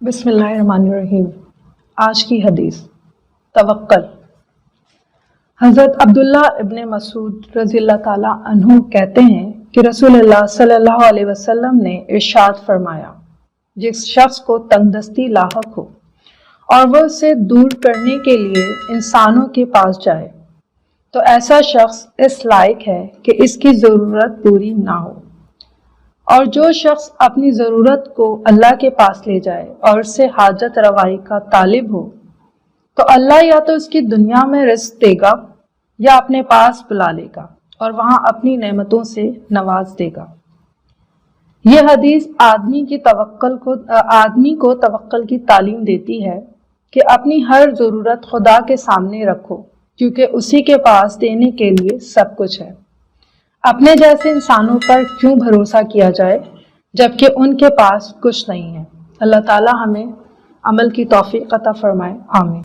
بسم اللہ الرحمن الرحیم۔ آج کی حدیث توکل۔ حضرت عبداللہ ابن مسعود رضی اللہ تعالیٰ عنہ کہتے ہیں کہ رسول اللہ صلی اللہ علیہ وسلم نے ارشاد فرمایا، جس شخص کو تنگ دستی لاحق ہو اور وہ اسے دور کرنے کے لیے انسانوں کے پاس جائے تو ایسا شخص اس لائق ہے کہ اس کی ضرورت پوری نہ ہو، اور جو شخص اپنی ضرورت کو اللہ کے پاس لے جائے اور اس سے حاجت روائی کا طالب ہو تو اللہ یا تو اس کی دنیا میں رزق دے گا یا اپنے پاس بلا لے گا اور وہاں اپنی نعمتوں سے نواز دے گا۔ یہ حدیث آدمی کو توکل کی تعلیم دیتی ہے کہ اپنی ہر ضرورت خدا کے سامنے رکھو، کیونکہ اسی کے پاس دینے کے لیے سب کچھ ہے۔ اپنے جیسے انسانوں پر کیوں بھروسہ کیا جائے جبکہ ان کے پاس کچھ نہیں ہے۔ اللہ تعالی ہمیں عمل کی توفیق عطا فرمائے، آمین۔